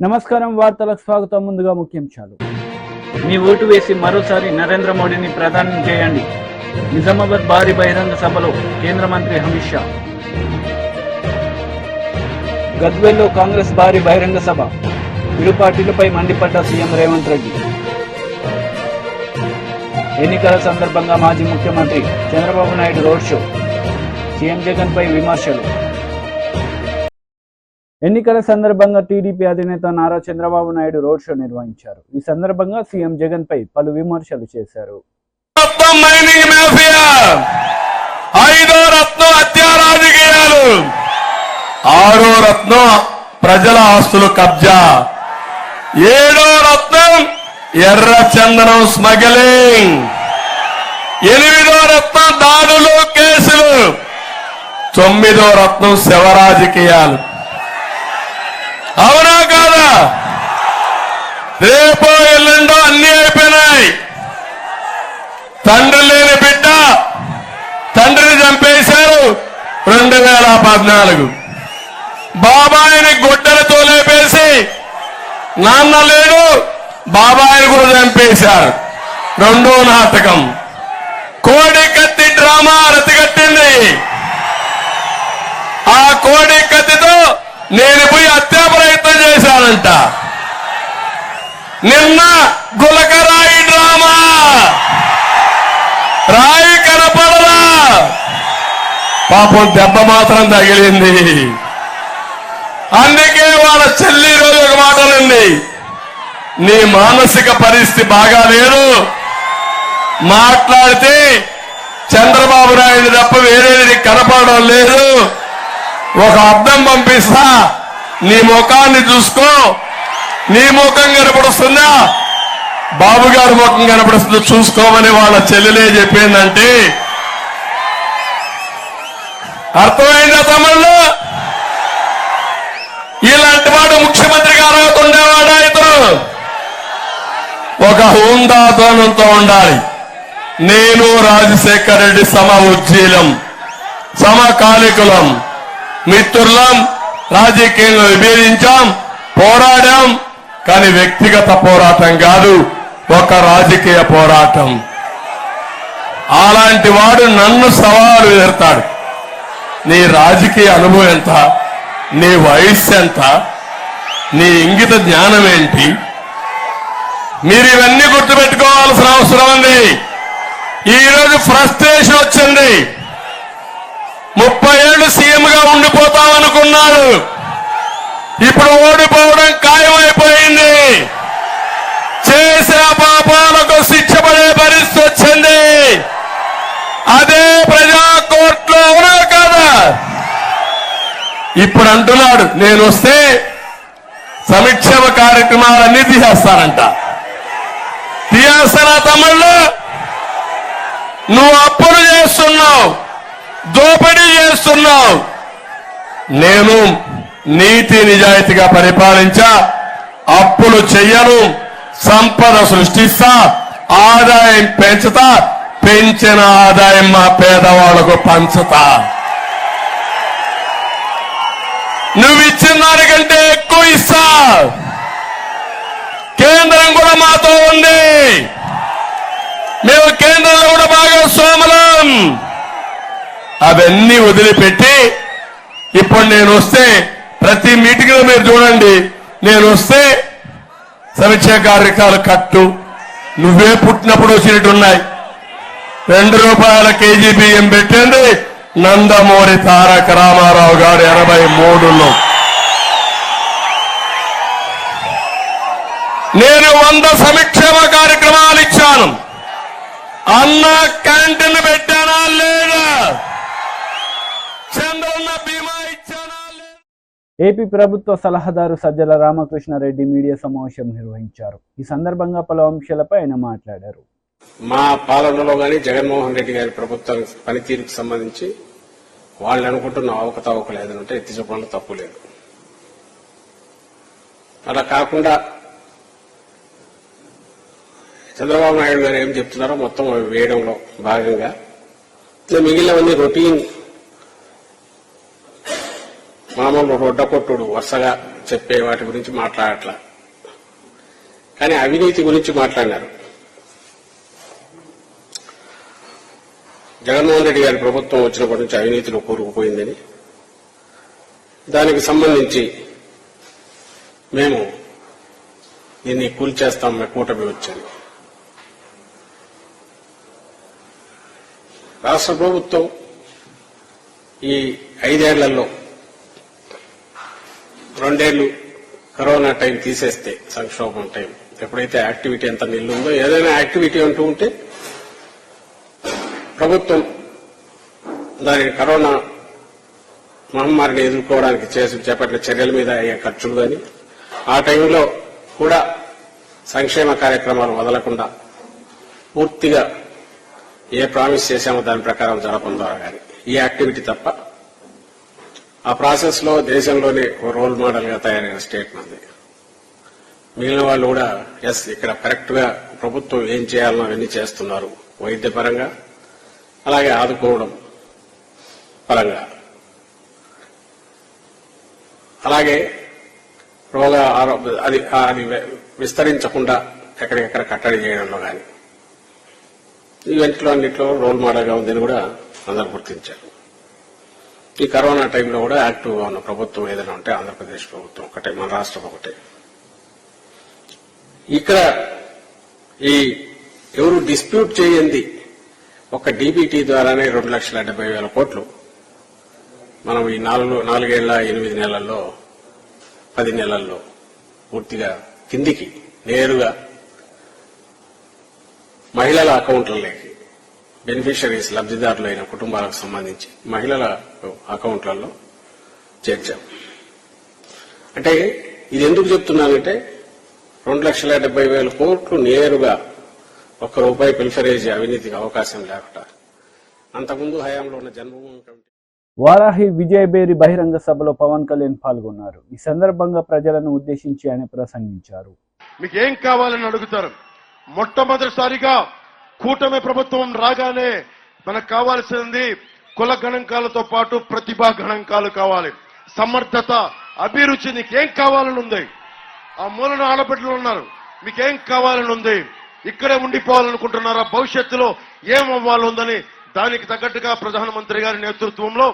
నమస్కారం, వార్తలకు స్వాగతం. ముందుగా ముఖ్యాంశాలు. మీ ఓటు వేసి మరోసారి నరేంద్ర మోడీని ప్రధాని చేయండి. నిజామాబాద్ భారీ బహిరంగ సభలో కేంద్ర మంత్రి అమిత్ షా. గద్వేల్లో కాంగ్రెస్ భారీ బహిరంగ సభ. ఇరు పార్టీలపై మండిపడ్డ సీఎం రేవంత్ రెడ్డి. ఎన్నికల సందర్భంగా మాజీ ముఖ్యమంత్రి Chandrababu Naidu road show. CM Jagan పై విమర్శలు. ఎన్నికల సందర్భంగా టీడీపీ అధినేత నారా చంద్రబాబు నాయుడు రోడ్ షో నిర్వహించారు. ఈ సందర్భంగా సీఎం జగన్ పై పలు విమర్శలు చేశారు. ఐదో రత్నం హత్యా రాజకీయాలు, ఆరో రత్నం ప్రజల ఆస్తులు కబ్జా, ఏడో రత్నం ఎర్ర చందనం స్మగ్లింగ్, ఎనిమిదో రత్నం దాడులు కేసులు, తొమ్మిదో రత్నం శవ రాజకీయాలు. అవునా కాదా? రేపో ఎల్లుండో అన్ని అయిపోయినాయి. తండ్రి లేని బిడ్డ తండ్రిని చంపేశారు 2014. బాబాయిని గుడ్డలతో లేపేసి నాన్న లేడు బాబాయిని కూడా చంపేశారు. రెండో నాటకం. కోడి కత్తి డ్రామా రతిగట్టింది. ఆ కోడి కత్తితో నేను పోయి హత్యా ప్రయత్నం చేశానంట. నిన్న గులకరాయి డ్రామా, రాయి కనపడలా, పాపం దెబ్బ మాత్రం తగిలింది. అందుకే వాళ్ళ చెల్లి రోజు ఒక మాట ఉంది, నీ మానసిక పరిస్థితి బాగా లేదు, మాట్లాడితే చంద్రబాబు నాయుడు తప్ప వేరేది కనపడడం లేదు, ఒక అర్థం పంపిస్తా, నీ ముఖాన్ని చూసుకో, నీ ముఖం కనపడుస్తుందా బాబు గారి ముఖం కనపడుతుందో చూసుకోమని వాళ్ళ చెల్లెలే చెప్పిందంటే అర్థమైందా తమిళలో? ఇలాంటి వాడు ముఖ్యమంత్రి గారు ఉండేవాడా? ఇతను ఒక హుందాతనంతో ఉండాలి. నేను రాజశేఖర రెడ్డి సమ ఉజ్జీలం, సమకాలికులం, మిత్రులం, రాజకీయంలో విభేదించాం, పోరాడాం. కానీ వ్యక్తిగత పోరాటం కాదు, ఒక రాజకీయ పోరాటం. అలాంటి వాడు నన్ను సవాలు ఎదురుతాడు. నీ రాజకీయ అనుభవం ఎంత, నీ వయస్సు ఎంత, నీ ఇంగిత జ్ఞానం ఏంటి? మీరు ఇవన్నీ గుర్తుపెట్టుకోవాల్సిన అవసరం ఉంది. ఈరోజు ఫ్రస్ట్రేషన్ వచ్చింది. 30 ఏళ్లు సీఎంగా ఉండిపోతామనుకున్నాడు, ఇప్పుడు ఓడిపోవడం ఖాయమైపోయింది. చేసిన పాపాలకు శిక్ష పడే పరిస్థితి వచ్చింది. అదే ప్రజా కోర్టులో ఉన్నా కదా. ఇప్పుడు అంటున్నాడు, నేను వస్తే సంక్షేమ కార్యక్రమాలన్నీ తీసేస్తానంట. తీసేస్తానా తమ్ముళ్ళు? నువ్వు అప్పులు చేస్తున్నావు, దోపిడీ చేస్తున్నావు. నేను నీతి నిజాయితీగా పరిపాలించా, అప్పులు చెయ్యను, సంపద సృష్టిస్తా, ఆదాయం పెంచుతా, పెంచిన ఆదాయం మా పేదవాళ్లకు పంచుతా. నువ్వు ఇచ్చిన దానికంటే ఎక్కువ ఇస్తా. కేంద్రం కూడా మాతో ఉంది, మేము కేంద్రంలో కూడా భాగస్వాములం. అవన్నీ వదిలిపెట్టి ఇప్పుడు నేను వస్తే ప్రతి మీటింగ్ లో మీరు చూడండి, నేను వస్తే సమీక్ష కార్యక్రమాలు కట్టు, నువ్వే పుట్టినప్పుడు వచ్చినట్టున్నాయి. ₹2 కేజీ బియ్యం పెట్టింది నందమూరి తారక రామారావు గారు 83లో. నేను 100 సంక్షేమ కార్యక్రమాలు ఇచ్చాను. అన్న క్యాంటీన్ పెట్టానా లేదా? చంద్రన్న బీమా ఇచ్చానా లేదా? ఏపీ ప్రభుత్వ సలహాదారు సజ్జల రామకృష్ణారెడ్డి మీడియా సమావేశం నిర్వహించారు. ఈ సందర్భంగా పలు అంశాలపై ఆయన మాట్లాడారు. మా పాలనలో గాని జగన్మోహన్ రెడ్డి గారి ప్రభుత్వ పనితీరుకు సంబంధించి వాళ్ళు అనుకుంటున్న అవకతవకలు ఏదైనా ఉంటే ఎత్తి చూపడంలో తప్పు లేదు. అలా కాకుండా చంద్రబాబు నాయుడు గారు ఏం చెప్తున్నారో మొత్తం వేయడంలో భాగంగా మిగిలినవన్నీ రొటీన్ మామూలు రొడ్డ కొట్టుడు వరుసగా చెప్పే వాటి గురించి మాట్లాడట్లా, కానీ అవినీతి గురించి మాట్లాడినారు. జగన్మోహన్ రెడ్డి గారి ప్రభుత్వం వచ్చినప్పటి నుంచి అవినీతిలో కూరుకుపోయిందని, దానికి సంబంధించి మేము దీన్ని కూల్చేస్తాం కూటమి వచ్చని. రాష్ట్ర ప్రభుత్వం ఈ 5 ఏళ్లలో 2 ఏళ్లు కరోనా టైం తీసేస్తే, సంక్షోభం టైం ఎప్పుడైతే యాక్టివిటీ ఎంత నిల్లుందో, ఏదైనా యాక్టివిటీ అంటూ ఉంటే ప్రభుత్వం దాని కరోనా మహమ్మారిని ఎదుర్కోవడానికి చేపట్టిన చర్యల మీద అయ్యే ఖర్చులు కానీ, ఆ టైంలో కూడా సంక్షేమ కార్యక్రమాలు వదలకుండా పూర్తిగా ఏ ప్రామిస్ చేశామో దాని ప్రకారం జరపడం ద్వారా కానీ ఈ యాక్టివిటీ తప్ప, ఆ ప్రాసెస్ లో దేశంలోనే రోల్ మోడల్ గా తయారైన స్టేట్ మంది. మిగిలిన వాళ్ళు కూడా ఎస్ ఇక్కడ కరెక్ట్ గా ప్రభుత్వం ఏం చేయాలనో అవన్నీ చేస్తున్నారు, వైద్యపరంగా అలాగే ఆదుకోవడం పరంగా, అలాగే రోగ అది విస్తరించకుండా ఎక్కడికెక్కడ కట్టడి చేయడంలో కానీ అన్నింటిలో రోల్ మోడల్ గా ఉందని కూడా అందరూ గుర్తించారు. ఈ కరోనా టైంలో కూడా యాక్టివ్ గా ఉన్న ప్రభుత్వం ఏదైనా ఉంటే ఆంధ్రప్రదేశ్ ప్రభుత్వం ఒకటే, మన రాష్ట్రం ఒకటే. ఇక్కడ ఈ ఎవరు డిస్ప్యూట్ చేయండి ఒక డీబీటీ ద్వారానే 2,70,000 కోట్లు మనం ఈ 4 ఏళ్ల 8 నెలల్లో 10 నెలల్లో పూర్తిగా కిందికి నేరుగా మహిళల అకౌంట్లలోకి, బెనిఫిషరీస్ లబ్ధిదారులైన కుటుంబాలకు సంబంధించి మహిళల అకౌంట్లలో చేర్చాం. అంటే ఇది ఎందుకు చెప్తున్నానంటే 2,70,000 కోట్లు నేరుగా ₹1 పిల్ఫరేజ్ అవినీతికి అవకాశం లేకుండా అంతకుముందు హయాంలో ఉన్న జన్మభూమి కమిటీ. వారాహి విజయబేరి బహిరంగ సభలో పవన్ కళ్యాణ్ పాల్గొన్నారు. ఈ సందర్భంగా ప్రజలను ఉద్దేశించి ఆయన ప్రసంగించారు. మీకు ఏం కావాలని అడుగుతారు. మొట్టమొదటిసారిగా కూటమి ప్రభుత్వం రాగానే మనకు కావాల్సింది కుల గణాంకాలతో పాటు ప్రతిభా గణాంకాలు కావాలి. సమర్థత, అభిరుచి, నీకేం కావాలని ఉంది. ఆ మూలన ఆడబిడ్డలు ఉన్నారు, మీకేం కావాలని ఉంది. ఇక్కడే ఉండిపోవాలనుకుంటున్నారా, భవిష్యత్తులో ఏం అవ్వాలని దానికి తగ్గట్టుగా ప్రధానమంత్రి గారి నేతృత్వంలో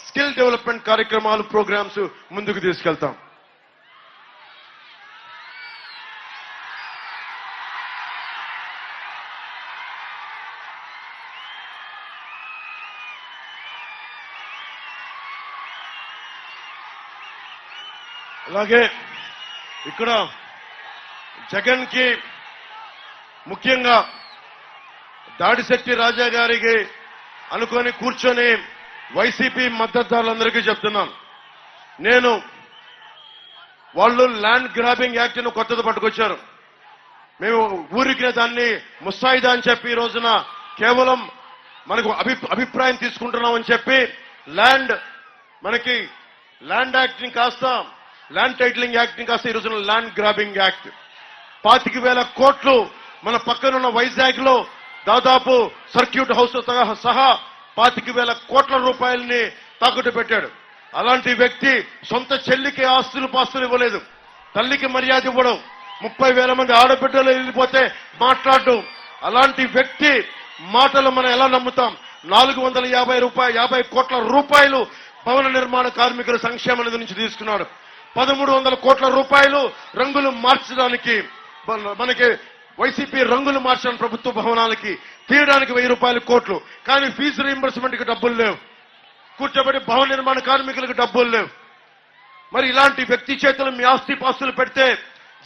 స్కిల్ డెవలప్మెంట్ కార్యక్రమాలు, ప్రోగ్రామ్స్ ముందుకు తీసుకెళ్తాం. అలాగే ఇక్కడ జగన్ కి ముఖ్యంగా దాడిశెట్టి రాజా గారికి అనుకొని కూర్చొని వైసీపీ మద్దతుదారులందరికీ చెప్తున్నాను, నేను వాళ్ళు ల్యాండ్ గ్రాబింగ్ యాక్ట్ ను కొత్తది పట్టుకొచ్చారు. మేము ఊరికి దాన్ని ముసాయిదా అని చెప్పి ఈ రోజున కేవలం మనకు అభిప్రాయం తీసుకుంటున్నామని చెప్పి మనకి ల్యాండ్ యాక్ట్ ని కాస్త ల్యాండ్ టైటిలింగ్ యాక్ట్ ని కాస్త ఈ రోజున ల్యాండ్ గ్రాబింగ్ యాక్ట్ 25,000 కోట్లు మన పక్కనున్న వైజాగ్ లో దాదాపు సర్క్యూట్ హౌస్ సహా 25,000 కోట్ల రూపాయలని తాకట్టు పెట్టాడు. అలాంటి వ్యక్తి సొంత చెల్లికి ఆస్తులు పాస్తులు ఇవ్వలేదు, తల్లికి మర్యాద ఇవ్వడం, 30,000 మంది ఆడబిడ్డలు వెళ్ళిపోతే మాట్లాడడం. అలాంటి వ్యక్తి మాటలు మనం ఎలా నమ్ముతాం? 450 కోట్ల రూపాయలు భవన నిర్మాణ కార్మికుల సంక్షేమ నిధి నుంచి తీసుకున్నాడు. 1,300 కోట్ల రూపాయలు రంగులు మార్చడానికి, మనకి వైసీపీ రంగులు మార్చడానికి ప్రభుత్వ భవనాలకి తీయడానికి 1,000 కోట్లు. కానీ ఫీజు రీయింబర్స్మెంట్ కి డబ్బులు లేవు, కూర్చోబెట్టి భవన నిర్మాణ కార్మికులకు డబ్బులు లేవు. మరి ఇలాంటి వ్యక్తి చేతులు మీ ఆస్తి పాస్తులు పెడితే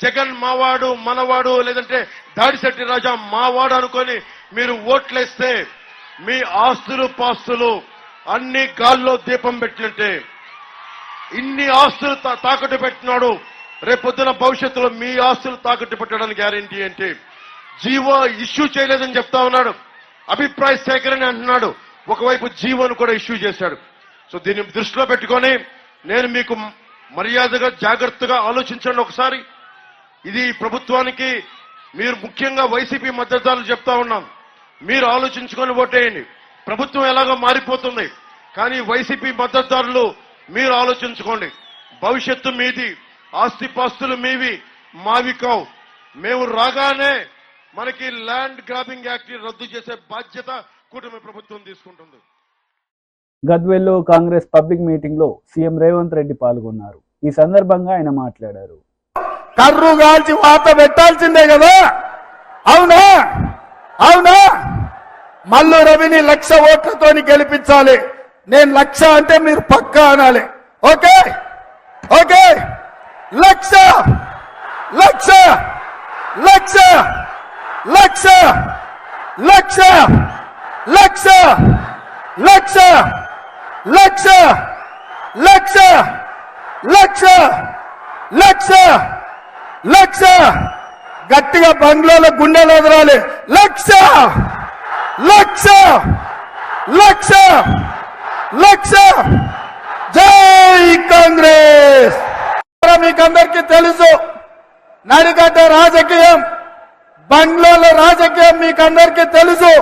జగన్ మావాడు మనవాడు, లేదంటే దాడిశెట్టి రాజా మావాడు అనుకొని మీరు ఓట్లేస్తే మీ ఆస్తులు పాస్తులు అన్ని గాల్లో దీపం పెట్టినట్టే. ఇన్ని ఆస్తులు తాకట్టు పెట్టినాడు, రేపొద్దున భవిష్యత్తులో మీ ఆస్తులు తాకట్టు పెట్టడానికి గ్యారెంటీ ఏంటి? జీవో ఇష్యూ చేయలేదని చెప్తా ఉన్నాడు, అభిప్రాయ సేకరణ అంటున్నాడు, ఒకవైపు జీవోను కూడా ఇష్యూ చేశాడు. సో దీన్ని దృష్టిలో పెట్టుకొని నేను మీకు మర్యాదగా జాగ్రత్తగా ఆలోచించండి ఒకసారి. ఇది ప్రభుత్వానికి మీరు ముఖ్యంగా వైసీపీ మద్దతుదారులు చెప్తా ఉన్నాం, మీరు ఆలోచించుకొని ఓటేయండి. ప్రభుత్వం ఎలాగో మారిపోతుంది, కానీ వైసీపీ మద్దతుదారులు మీరు ఆలోచించుకోండి. భవిష్యత్తు మీది, ఆస్తిపాస్తులు మీవి మావి కావు. మేము రాగానే మనకి ల్యాండ్ గ్రాబింగ్ యాక్ట్ రద్దు చేసే బాధ్యత కూటమి ప్రభుత్వం తీసుకుంటుంది. గద్వేల్లో కాంగ్రెస్ పబ్లిక్ మీటింగ్ లో సీఎం రేవంత్ రెడ్డి పాల్గొన్నారు. ఈ సందర్భంగా ఆయన మాట్లాడారు. కర్రు గాల్చి వాత పెట్టాల్సిందే కదా, అవునా అవునా? మల్లు రవిని 1,00,000 ఓట్లతోని గెలిపించాలి. నేను 1,00,000 అంటే మీరు పక్కా అనాలి. ఓకే ఓకే, 1,00,000 1,00,000 1,00,000 1,00,000 1,00,000 1,00,000 1,00,000 1,00,000 1,00,000 1,00,000 1,00,000 గట్టిగా బంగ్లాలో గుండెలు ఎదరాలి. 1,00,000 1,00,000 1,00,000 1,00,000. జై కాంగ్రెస్. మీకందరికీ తెలుసు, నడిగడ్డ రాజకీయం, బంగ్లాలో రాజకీయం మీకందరికీ తెలుసు.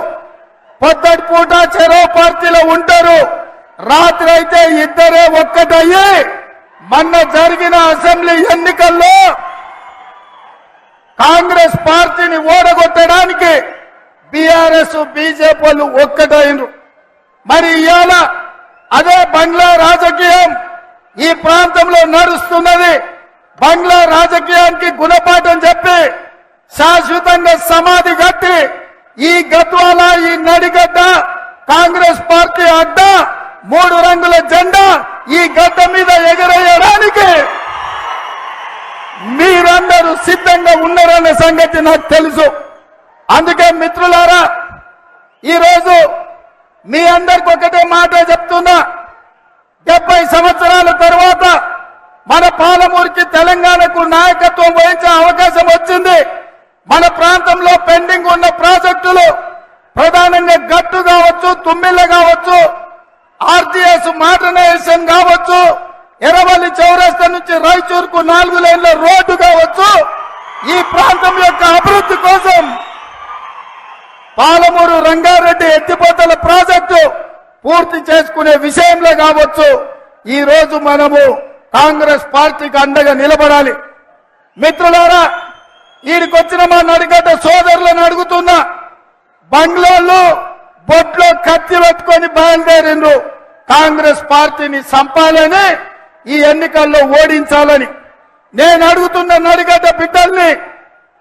పొద్దటి పూట చెరో పార్టీలో ఉంటారు, రాత్రి అయితే ఇద్దరే ఒక్కటయ్యి మొన్న జరిగిన అసెంబ్లీ ఎన్నికల్లో కాంగ్రెస్ పార్టీని ఓడగొట్టడానికి బీఆర్ఎస్ బీజేపీ వాళ్ళు ఒక్కటైనరు. మరి ఇవాళ అదే బంగ్లా రాజకీయం ఈ ప్రాంతంలో నడుస్తున్నది. బంగ్లా రాజకీయానికి గుణపాఠం చెప్పి శాశ్వతంగా సమాధి కట్టి ఈ గద్వాల, ఈ నడిగడ్డ కాంగ్రెస్ పార్టీ అడ్డ 3 రంగుల జెండా ఈ గడ్డ మీద ఎగరేయడానికి మీరందరూ సిద్ధంగా ఉన్నారనే సంగతి నాకు తెలుసు. అందుకే మిత్రులారా, ఈరోజు మీ అందరికి ఒకటే మాట చెప్తున్నా. 70 సంవత్సరాల తర్వాత మన పాలమూరుకి, తెలంగాణకు నాయకత్వం వహించే అవకాశం వచ్చింది. మన ప్రాంతంలో పెండింగ్ ఉన్న ప్రాజెక్టులు ప్రధానంగా గట్టు కావచ్చు, తుమ్మిళ్ళ కావచ్చు, ఆర్టీఎస్ మోడర్నైజేషన్ కావచ్చు, ఎర్రవల్లి చౌరస్తా నుంచి రాయచూర్కు 4 లేన్ల రోడ్డు కావచ్చు, ఈ ప్రాంతం యొక్క అభివృద్ధి కోసం పాలమూరు రంగారెడ్డి ఎత్తిపోతల ప్రాజెక్టు పూర్తి చేసుకునే విషయంలో కావచ్చు, ఈ రోజు మనము కాంగ్రెస్ పార్టీకి అండగా నిలబడాలి. మిత్రులారా, ఈడికొచ్చిన మా నడిగడ్డ సోదరులను అడుగుతున్నా, బంగ్లాలో బొట్లో కత్తి పెట్టుకొని బయలుదేరిండ్రు కాంగ్రెస్ పార్టీని చంపాలని, ఈ ఎన్నికల్లో ఓడించాలని. నేను అడుగుతున్న నడిగడ్డ బిడ్డల్ని,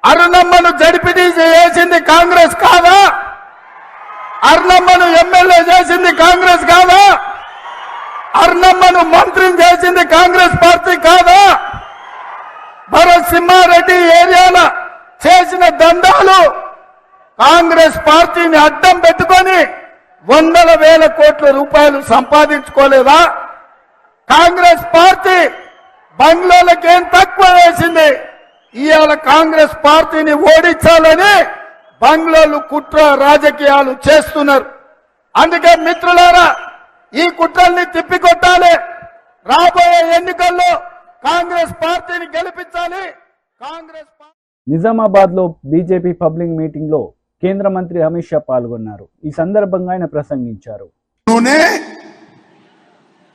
అరుణమ్మను జడిపిటీసీ చేసింది కాంగ్రెస్ కాదా? అరుణమ్మను ఎమ్మెల్యే చేసింది కాంగ్రెస్ కాదా? అరుణమ్మను మంత్రిని చేసింది కాంగ్రెస్ పార్టీ కాదా? భరత్ సింహారెడ్డి ఏరియాలో చేసిన దందాలు కాంగ్రెస్ పార్టీని అడ్డం పెట్టుకొని 100,000 కోట్ల రూపాయలు సంపాదించుకోలేదా? కాంగ్రెస్ పార్టీ బంగ్లాలకేం తక్కువ వేసింది. ఇవాళ కాంగ్రెస్ పార్టీని ఓడించాలని బంగ్లాలు కుట్ర రాజకీయాలు చేస్తున్నారు. అందుకే మిత్రులారా, ఈ కుట్రల్ని తిప్పికొట్టాలి. రాబోయే ఎన్నికల్లో కాంగ్రెస్ పార్టీని గెలిపించాలి. కాంగ్రెస్ నిజామాబాద్ లో బీజేపీ పబ్లిక్ మీటింగ్ లో కేంద్ర మంత్రి అమిత్ షా పాల్గొన్నారు. ఈ సందర్భంగా ఆయన ప్రసంగించారు. उन्होंने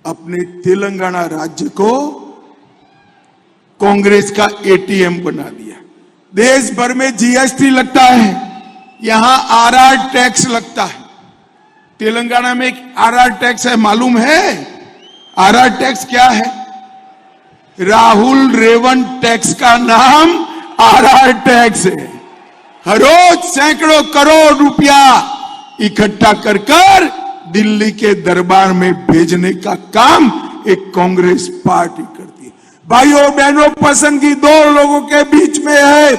अपने तेलंगाना राज्य को कांग्रेस का एटीएम बना दिया। देश भर में जीएसटी लगता है, यहां आरआर टैक्स लगता है। तेलंगाना में एक आरआर टैक्स है, मालूम है आरआर टैक्स क्या है? राहुल रेवंत टैक्स का नाम आरआर टैक्स है। हर रोज सैकड़ों करोड़ रुपया इकट्ठा कर दिल्ली के दरबार में भेजने का काम एक कांग्रेस पार्टी करती है। भाइयों बहनों, पसंद की 2 लोगों के बीच में है।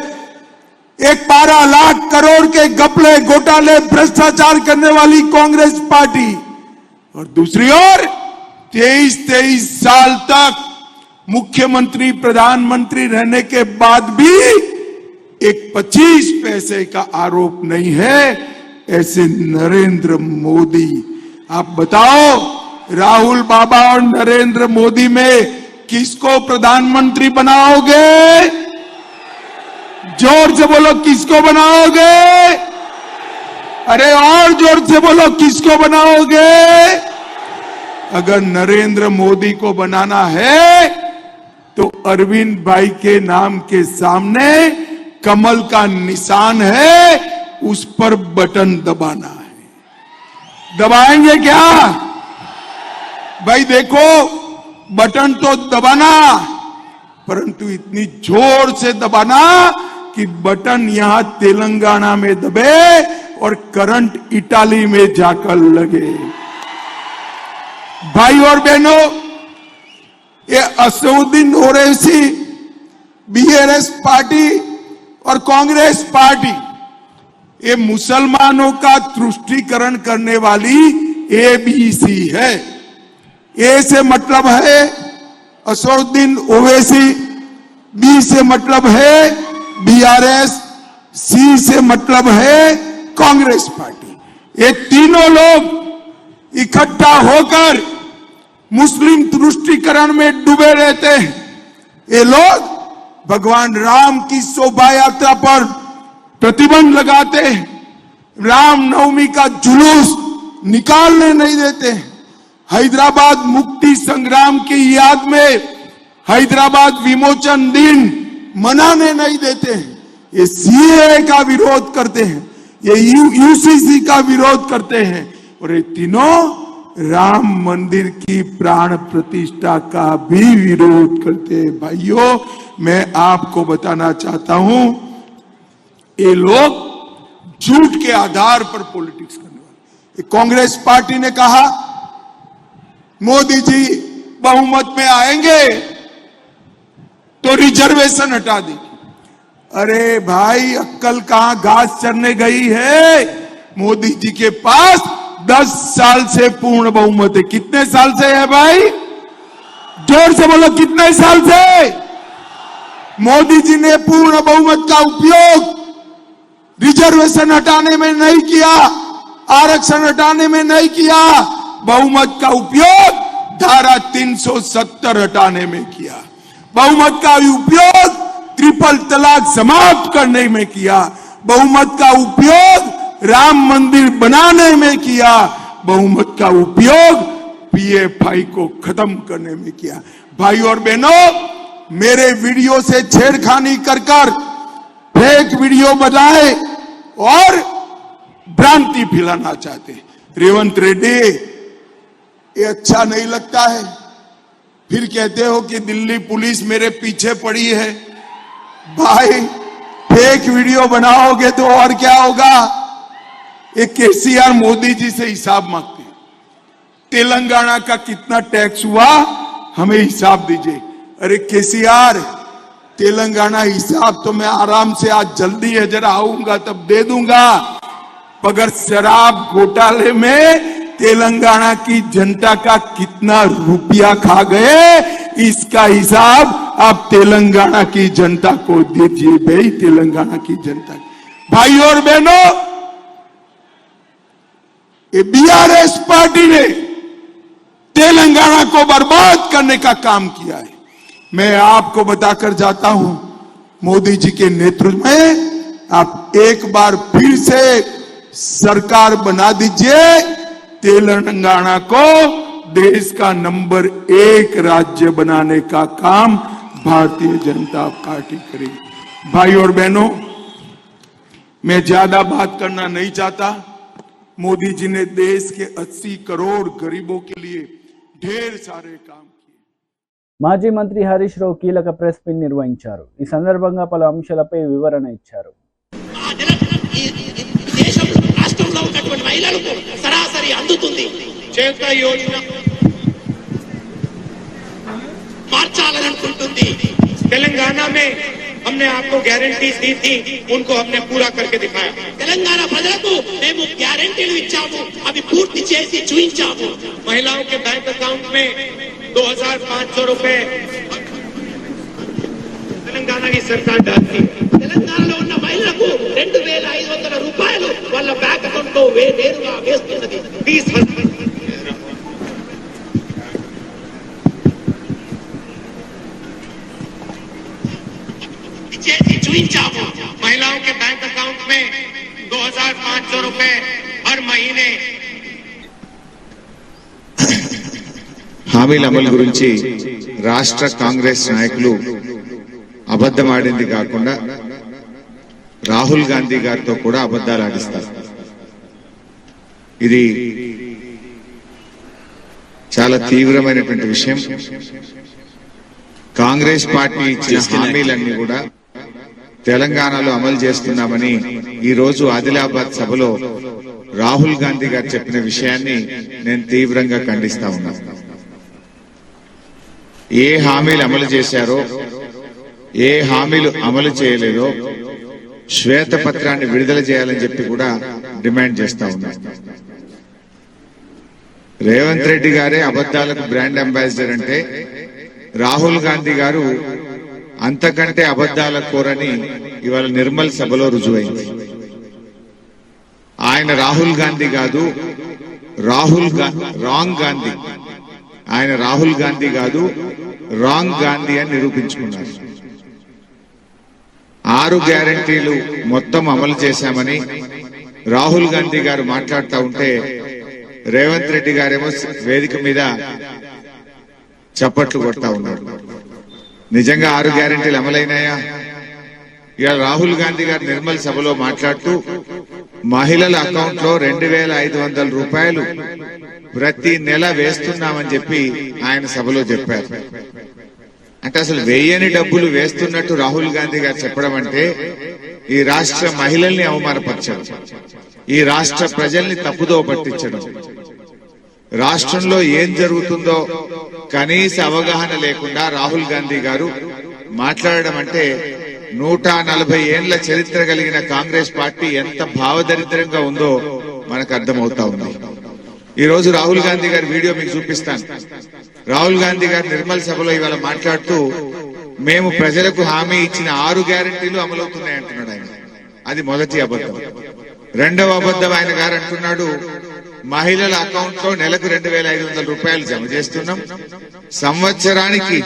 एक 12 लाख करोड़ के घपले घोटाले भ्रष्टाचार करने वाली कांग्रेस पार्टी, और दूसरी ओर 23 साल तक मुख्यमंत्री प्रधानमंत्री रहने के बाद भी एक 25 पैसे का आरोप नहीं है, ऐसे नरेंद्र मोदी। आप बताओ, राहुल बाबा और नरेंद्र मोदी में किसको प्रधानमंत्री बनाओगे? जोर से बोलो, किसको बनाओगे? अरे और जोर से बोलो, किसको बनाओगे? अगर नरेंद्र मोदी को बनाना है तो अरविंद भाई के नाम के सामने कमल का निशान है, उस पर बटन दबाना है। दबाएंगे क्या भाई? देखो, बटन तो दबाना, परंतु इतनी जोर से दबाना कि बटन यहां तेलंगाना में दबे और करंट इटाली में जाकर लगे। भाई और बहनों, ये असदुद्दीन ओवैसी, बीआरएस पार्टी और कांग्रेस पार्टी, ये मुसलमानों का तुष्टीकरण करने वाली एबीसी है। ए से मतलब है असदुद्दीन ओवैसी, बी से मतलब है बीआरएस, सी से मतलब है कांग्रेस पार्टी। ये तीनों लोग इकट्ठा होकर मुस्लिम तुष्टीकरण में डूबे रहते हैं। ये लोग भगवान राम की शोभा यात्रा पर प्रतिबंध लगाते हैं, रामनवमी का जुलूस निकालने नहीं देते हैं, हैदराबाद मुक्ति संग्राम की याद में हैदराबाद विमोचन दिन मनाने नहीं देते हैं, ये सीए का विरोध करते हैं, ये यूसीसी का विरोध करते हैं, और ये तीनों राम मंदिर की प्राण प्रतिष्ठा का भी विरोध करते हैं। भाइयों, मैं आपको बताना चाहता हूं, ये लोग झूठ के आधार पर पॉलिटिक्स करने वाले। कांग्रेस पार्टी ने कहा मोदी जी बहुमत में आएंगे तो रिजर्वेशन हटा देंगे। अरे भाई, अक्कल कहां घास चरने गई है? मोदी जी के पास 10 साल से पूर्ण बहुमत है। कितने साल से है भाई? जोर से बोलो, कितने साल से? मोदी जी ने पूर्ण बहुमत का उपयोग रिजर्वेशन हटाने में नहीं किया, आरक्षण हटाने में नहीं किया, बहुमत का उपयोग धारा 370 हटाने में किया, बहुमत का उपयोग ट्रिपल तलाक समाप्त करने में किया, बहुमत का उपयोग राम मंदिर बनाने में किया, बहुमत का उपयोग पीएफआई को खत्म करने में किया। भाई और बहनों, मेरे वीडियो से छेड़खानी कर फेक वीडियो बनाए और भ्रांति फैलाना चाहते हैं। रेवंत रेड्डी, ये अच्छा नहीं लगता है। फिर कहते हो कि दिल्ली पुलिस मेरे पीछे पड़ी है। भाई, फेक वीडियो बनाओगे तो और क्या होगा? ये केसीआर मोदी जी से हिसाब मांगते हैं। तेलंगाना का कितना टैक्स हुआ, हमें हिसाब दीजिए। अरे केसीआर, तेलंगाना हिसाब तो मैं आराम से आज जल्दी है, जरा आऊंगा तब दे दूंगा, मगर शराब घोटाले में तेलंगाना की जनता का कितना रुपया खा गए, इसका हिसाब आप तेलंगाना की जनता को दीजिए। भाई, तेलंगाना की जनता, भाई और बहनों, ये बीआरएस पार्टी ने तेलंगाना को बर्बाद करने का काम किया है। मैं आपको बताकर जाता हूं, मोदी जी के नेतृत्व में आप एक बार फिर से सरकार बना दीजिए, तेलंगाना को देश का नंबर 1 राज्य बनाने का काम भारतीय जनता पार्टी करेगी। भाई और बहनों, मैं ज्यादा बात करना नहीं चाहता। मोदी जी ने देश के 80 करोड़ गरीबों के लिए ढेर सारे काम किए। మాజీ మంత్రి హరీష్ రావు కీలక ప్రెస్ మీట్ నిర్వహించారు. ఈ సందర్భంగా పలు అంశాలపై వివరణ ఇచ్చారు. రాష్ట్రంలో ఉన్నటువంటి మహిళలకు సరాసరి అందుతుంది. చేత యోజన మార్చాలనుకుంటుంది. తెలంగాణ में हमने आपको गारंटीज दी थी, उनको हमने पूरा करके दिखाया. తెలంగాణ ప్రజలకు మేము గ్యారెంటీలు ఇచ్చాము, అవి పూర్తి చేసి చూపించాము. महिलाओं के बैंक अकाउंट में 2500 रुपए తెలంగాణ की सरकार डालती. తెలంగాణలో ఉన్న మహిళలకు 2500 రూపాయలు వాళ్ళ బ్యాంక్ అకౌంట్ లో నేరుగా వేస్తున్నది. 20,000 महिलाओं के बैंक अकाउंट में 2500 रुपए हर महीने హామీల అమలు గురించి రాష్ట్ర కాంగ్రెస్ నాయకులు అబద్ధం ఆడింది కాకుండా రాహుల్ గాంధీ గారితో కూడా అబద్ధాలు ఆడిస్తారు. ఇది చాలా తీవ్రమైనటువంటి విషయం. కాంగ్రెస్ పార్టీ ఇచ్చిన హామీలన్నీ కూడా తెలంగాణలో అమలు చేస్తున్నామని ఈ రోజు ఆదిలాబాద్ సభలో రాహుల్ గాంధీ గారు చెప్పిన విషయాన్ని నేను తీవ్రంగా ఖండిస్తా ఉన్నాను. ఏ హామీలు అమలు చేశారో, ఏ హామీలు అమలు చేయలేదో శ్వేతపత్రాన్ని విడుదల చేయాలని చెప్పి కూడా డిమాండ్ చేస్తా ఉన్నాను. రేవంత్ రెడ్డి గారే అబద్దాలకు బ్రాండ్ అంబాసిడర్ అంటే రాహుల్ గాంధీ గారు అంతకంటే అబద్దాల కోరని ఇవాళ నిర్మల్ సభలో రుజువైంది. ఆయన రాహుల్ గాంధీ కాదు, రాంగ్ గాంధీ. ఆయన రాహుల్ గాంధీ కాదు, రాంగ్ గాంధీ అని నిరూపించుకున్నారు. 6 గ్యారంటీలు మొత్తం అమలు చేశామని రాహుల్ గాంధీ గారు మాట్లాడుతూ ఉంటే రేవంత్ రెడ్డి గారేమో వేదిక మీద చప్పట్లు కొడతా ఉన్నారు. నిజంగా 6 గ్యారంటీలు అమలైనాయా? ఇవాళ రాహుల్ గాంధీ గారు నిర్మల్ సభలో మాట్లాడుతూ మహిళల అకౌంట్ లో 2,500 రూపాయలు ప్రతి నెల వేస్తున్నామని చెప్పి ఆయన సభలో చెప్పారు. అంటే అసలు వేయని డబ్బులు వేస్తున్నట్టు రాహుల్ గాంధీ గారు చెప్పడం అంటే ఈ రాష్ట్ర మహిళల్ని అవమానపరచడం, ఈ రాష్ట్ర ప్రజల్ని తప్పుదో పట్టించడం, రాష్ట్రంలో ఏం జరుగుతుందో కనీస అవగాహన లేకుండా రాహుల్ గాంధీ గారు మాట్లాడడం అంటే 140 ఏండ్ల చరిత్ర కలిగిన కాంగ్రెస్ పార్టీ ఎంత భావదరిద్రంగా ఉందో మనకు అర్థమవుతా ఉంది. ఈ రోజు రాహుల్ గాంధీ గారి వీడియో మీకు చూపిస్తాను. రాహుల్ గాంధీ గారు నిర్మల్ సభలో ఇవాళ మాట్లాడుతూ మేము ప్రజలకు హామీ ఇచ్చిన 6 గ్యారంటీలు అమలవుతున్నాయి అంటున్నాడు ఆయన. అది మొదటి అబద్ధం. రెండవ అబద్ధం ఆయన గారు అంటున్నాడు మహిళల అకౌంట్ లో నెలకు 2,500 రూపాయలు జమ చేస్తున్నాం, సంవత్సరానికి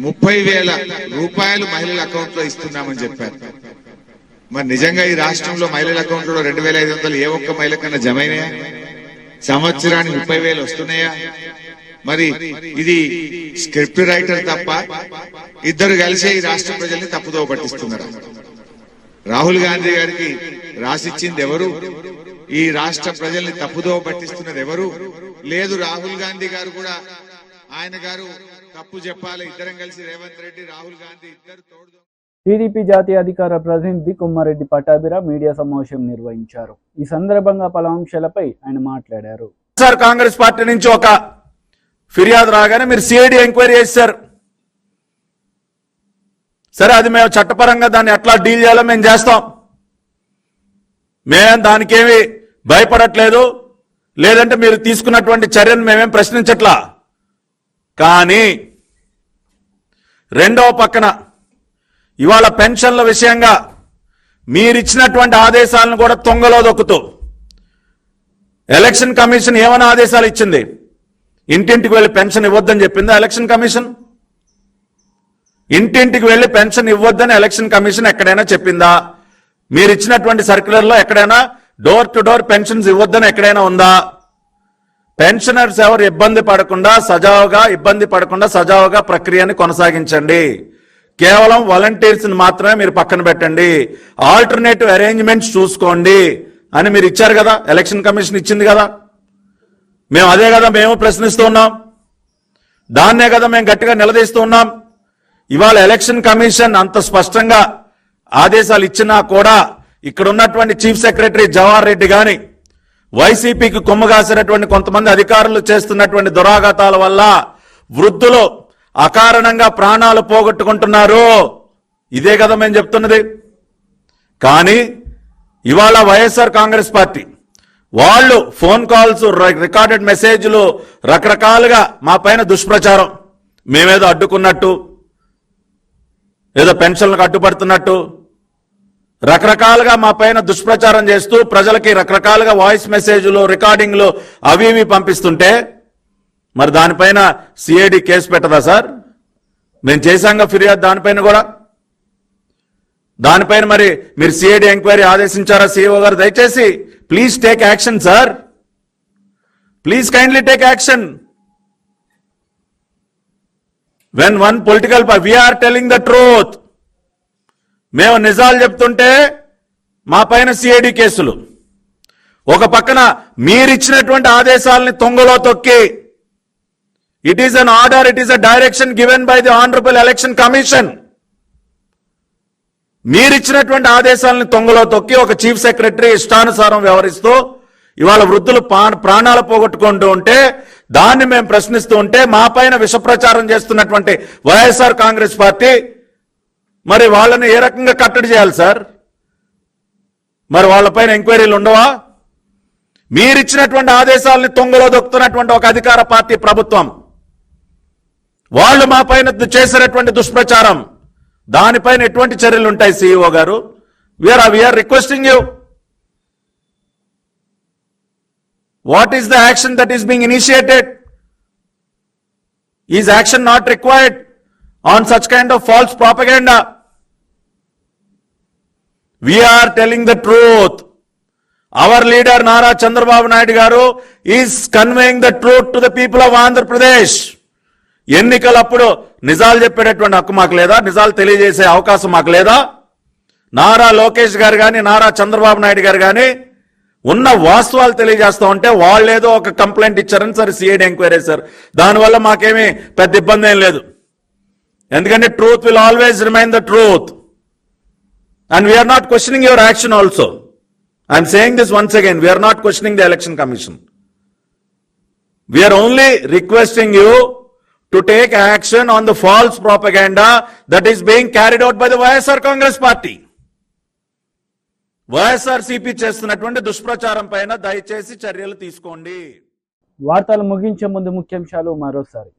30,000 రూపాయలు మహిళల అకౌంట్ లో ఇస్తున్నామని చెప్పారు. మరి నిజంగా ఈ రాష్ట్రంలో మహిళల అకౌంట్ లో 2,500 ఏ ఒక్క మహిళ కన్నా జమైనాయా? సంవత్సరానికి 30,000 వస్తున్నాయా? మరి ఇది స్క్రిప్ట్ రైటర్ తప్ప ఇద్దరు కలిసే ఈ రాష్ట్ర ప్రజల్ని తప్పుదో పట్టిస్తున్నారు. రాహుల్ గాంధీ గారికి రాసిచ్చింది ఎవరు? ఈ రాష్ట్ర ప్రజల్ని తప్పుదో పట్టిస్తున్నది ఎవరు? లేదు, రాహుల్ గాంధీ గారు కూడా ఆయన గారు తప్పు చెప్పాలి. ఇద్దరం కలిసి రేవంత్ రెడ్డి, రాహుల్ గాంధీ ఇద్దరు తోడు. టీడీపీ జాతీయ అధికార ప్రతినిధి కొమ్మారెడ్డి పట్టాభిరావు మీడియా సమావేశం నిర్వహించారు. ఈ సందర్భంగా పలు అంశాలపై ఆయన మాట్లాడారు. సార్, కాంగ్రెస్ పార్టీ నుంచి ఒక ఫిర్యాదు రాగానే మీరు సిఐడి ఎంక్వైరీ చేశారు. సరే, అది మేము చట్టపరంగా దాన్ని ఎట్లా డీల్ చేయాలో మేము చేస్తాం. మేము దానికేమి భయపడట్లేదు. లేదంటే మీరు తీసుకున్నటువంటి చర్యను మేమేం ప్రశ్నించట్లా. కానీ రెండవ పక్కన ఇవాళ పెన్షన్ల విషయంగా మీరిచ్చినటువంటి ఆదేశాలను కూడా తొంగలో దొక్కుతూ ఎలక్షన్ కమిషన్ ఏమైనా ఆదేశాలు ఇచ్చింది? ఇంటింటికి వెళ్ళి పెన్షన్ ఇవ్వద్దని చెప్పిందా ఎలక్షన్ కమిషన్? ఇంటింటికి వెళ్ళి పెన్షన్ ఇవ్వద్దని ఎలక్షన్ కమిషన్ ఎక్కడైనా చెప్పిందా? మీరు ఇచ్చినటువంటి సర్క్యులర్లో ఎక్కడైనా డోర్ టు డోర్ పెన్షన్స్ ఇవ్వద్దని ఎక్కడైనా ఉందా? పెన్షనర్స్ ఎవరు ఇబ్బంది పడకుండా సజావుగా ప్రక్రియని కొనసాగించండి. కేవలం వాలంటీర్స్ మాత్రమే మీరు పక్కన పెట్టండి. ఆల్టర్నేటివ్ అరేంజ్మెంట్స్ చూసుకోండి అని మీరు ఇచ్చారు కదా, ఎలక్షన్ కమిషన్ ఇచ్చింది కదా. మేము అదే కదా మేము ప్రశ్నిస్తూ ఉన్నాం. దాన్నే కదా మేము గట్టిగా నిలదీస్తూ ఉన్నాం. ఇవాళ ఎలక్షన్ కమిషన్ అంత స్పష్టంగా ఆదేశాలు ఇచ్చినా కూడా ఇక్కడ ఉన్నటువంటి చీఫ్ సెక్రటరీ జవహర్ రెడ్డి గాని, వైసీపీకి కొమ్ముగాసినటువంటి కొంతమంది అధికారులు చేస్తున్నటువంటి దురాఘాతాల వల్ల వృద్ధులు అకారణంగా ప్రాణాలు పోగొట్టుకుంటున్నారు. ఇదే కదా మేము చెప్తున్నది. కానీ ఇవాళ వైఎస్ఆర్ కాంగ్రెస్ పార్టీ వాళ్ళు ఫోన్ కాల్స్, రికార్డెడ్ మెసేజ్లు, రకరకాలుగా మా పైన దుష్ప్రచారం, మేమేదో అడ్డుకున్నట్టు, ఏదో పెన్షన్లకు అడ్డుపడుతున్నట్టు రకరకాలుగా మా పైన దుష్ప్రచారం చేస్తూ ప్రజలకి రకరకాలుగా వాయిస్ మెసేజ్లు, రికార్డింగ్లు అవి ఇవి పంపిస్తుంటే మరి దానిపైన సిఐడి కేసు పెట్టదా సార్? మేము చేశాంగా ఫిర్యాదు దానిపైన కూడా. దానిపైన మరి మీరు సిఐడి ఎంక్వైరీ ఆదేశించారా సిఇఓ గారు? దయచేసి please take action sir, please kindly take action. When one political we are telling the truth. మేము నిజాలు చెప్తుంటే మా పైన సిఐడి కేసులు, ఒక పక్కన మీరిచ్చినటువంటి ఆదేశాలని తొంగలో తొక్కి, it is an order, it is a direction given by the honourable election commission. మీరిచ్చినటువంటి ఆదేశాలను తొంగలో తొక్కి ఒక చీఫ్ సెక్రటరీ ఇష్టానుసారం వ్యవహరిస్తూ ఇవాళ వృద్ధులు ప్రాణాలు పోగొట్టుకుంటూ ఉంటే దాన్ని మేము ప్రశ్నిస్తూ ఉంటే మా పైన విష ప్రచారం చేస్తున్నటువంటి వైఎస్ఆర్ కాంగ్రెస్ పార్టీ మరి వాళ్ళని ఏ రకంగా కట్టడి చేయాలి సార్? మరి వాళ్ళపైన ఎంక్వైరీలు ఉండవా? మీరిచ్చినటువంటి ఆదేశాలని తొంగలో దొక్కుతున్నటువంటి ఒక అధికార పార్టీ ప్రభుత్వం, వాళ్ళు మా పైన చేసినటువంటి దుష్ప్రచారం, దానిపైన ఎటువంటి చర్యలు ఉంటాయి? సిఇఓ గారు, we are requesting you, what is the action that is being initiated? Is action not required on such kind of false propaganda? We are telling the truth. Our leader Nara Chandrababu Naidu garu is conveying the truth to the people of Andhra Pradesh. ఎన్నికలప్పుడు నిజాలు చెప్పేటటువంటి హక్కు మాకు లేదా? నిజాలు తెలియజేసే అవకాశం మాకు లేదా? నారా లోకేష్ గారు కానీ నారా చంద్రబాబు నాయుడు గారు కానీ ఉన్న వాస్తవాలు తెలియజేస్తా ఉంటే వాళ్ళేదో ఒక కంప్లైంట్ ఇచ్చారని సరే సిఐడి ఎంక్వైరీ సార్, దానివల్ల మాకేమీ పెద్ద ఇబ్బంది ఏం లేదు. ఎందుకంటే truth will always remain the truth and we are not questioning your action also. I'm saying this once again, we are not questioning the election commission. We are only requesting you to take action on the false propaganda that is being carried out by the YSR Congress party. YSRCP చేస్తున్నటువంటి దుష్ప్రచారం పైన దయచేసి చర్యలు తీసుకోండి. వార్తలు ముగించే ముందు ముఖ్యాంశాలు మరోసారి.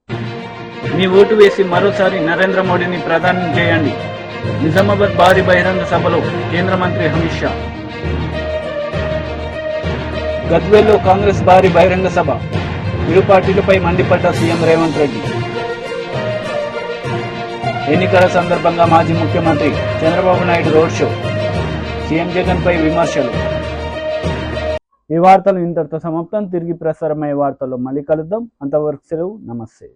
మీ ఓటు వేసి మరోసారి నరేంద్ర మోడీని ప్రధాని చేయండి. నిజామాబాద్ భారీ బహిరంగ సభలో కేంద్ర మంత్రి అమిత్ షా. గద్వేల్లో కాంగ్రెస్ భారీ బహిరంగ సభ, ఇరు పార్టీలపై మండిపడ్డ సీఎం రేవంత్ రెడ్డి. ఎన్నికల సందర్భంగా మాజీ ముఖ్యమంత్రి Chandrababu Naidu road show, CM Jagan పై విమర్శలు. ఈ వార్తలు ఇంతటితో సమాప్తం. తిరిగి ప్రసారమయ్యే వార్తల్లో మళ్ళీ కలుద్దాం. అంతవరకు సెలవు. నమస్తే.